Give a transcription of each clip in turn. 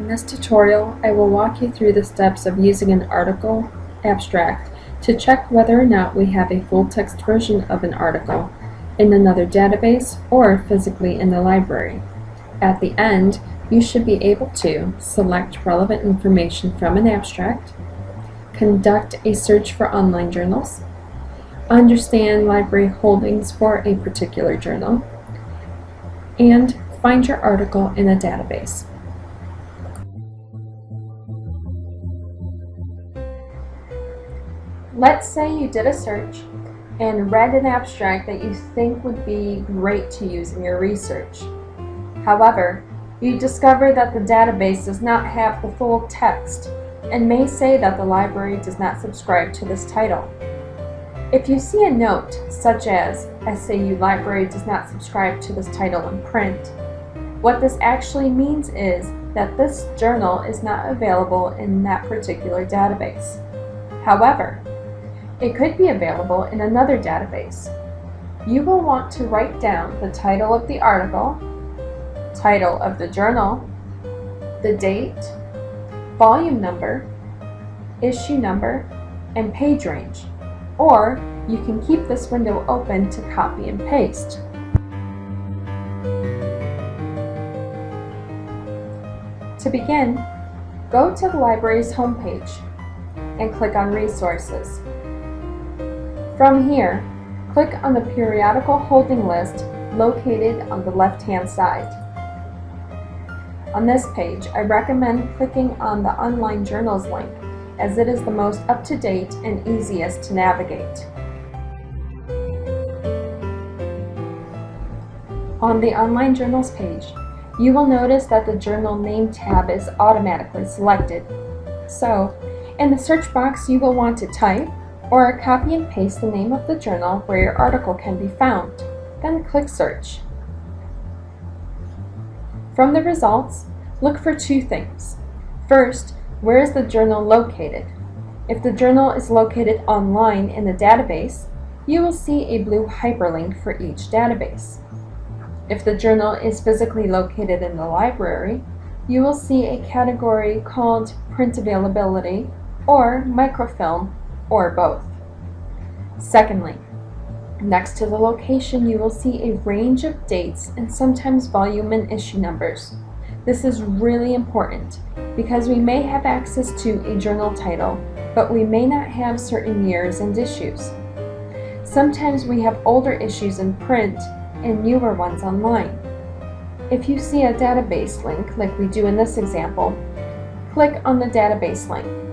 In this tutorial, I will walk you through the steps of using an article abstract to check whether or not we have a full-text version of an article in another database or physically in the library. At the end, you should be able to select relevant information from an abstract, conduct a search for online journals, understand library holdings for a particular journal, and find your article in a database. Let's say you did a search and read an abstract that you think would be great to use in your research. However, you discover that the database does not have the full text and may say that the library does not subscribe to this title. If you see a note such as SAU Library does not subscribe to this title in print, what this actually means is that this journal is not available in that particular database. However, it could be available in another database. You will want to write down the title of the article, title of the journal, the date, volume number, issue number, and page range. Or you can keep this window open to copy and paste. To begin, go to the library's homepage and click on Resources. From here, click on the periodical holding list located on the left-hand side. On this page, I recommend clicking on the Online Journals link, as it is the most up-to-date and easiest to navigate. On the Online Journals page, you will notice that the Journal Name tab is automatically selected. So, in the search box, you will want to type or copy and paste the name of the journal where your article can be found. Then click Search. From the results, look for two things. First, where is the journal located? If the journal is located online in the database, you will see a blue hyperlink for each database. If the journal is physically located in the library, you will see a category called Print Availability or Microfilm, or both. Secondly, next to the location you will see a range of dates and sometimes volume and issue numbers. This is really important because we may have access to a journal title, but we may not have certain years and issues. Sometimes we have older issues in print and newer ones online. If you see a database link, like we do in this example, click on the database link.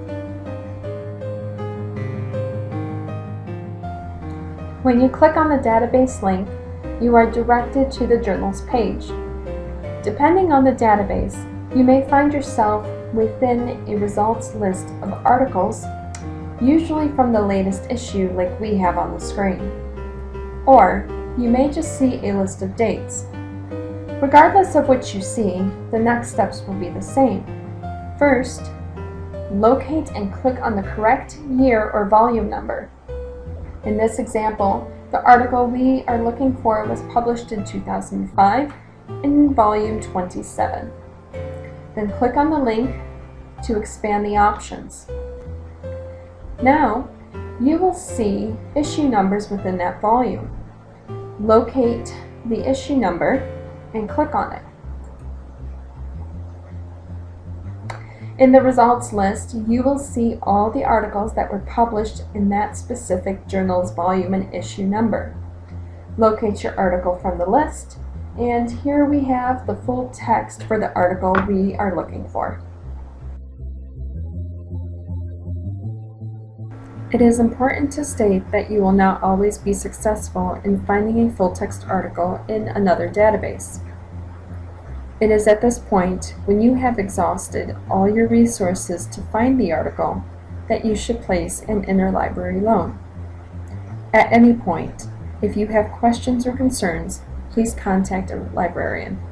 When you click on the database link, you are directed to the journals page. Depending on the database, you may find yourself within a results list of articles, usually from the latest issue like we have on the screen. Or you may just see a list of dates. Regardless of what you see, the next steps will be the same. First, locate and click on the correct year or volume number. In this example, the article we are looking for was published in 2005 in volume 27. Then click on the link to expand the options. Now, you will see issue numbers within that volume. Locate the issue number and click on it. In the results list, you will see all the articles that were published in that specific journal's volume and issue number. Locate your article from the list, and here we have the full text for the article we are looking for. It is important to state that you will not always be successful in finding a full-text article in another database. It is at this point, when you have exhausted all your resources to find the article, that you should place an interlibrary loan. At any point, if you have questions or concerns, please contact a librarian.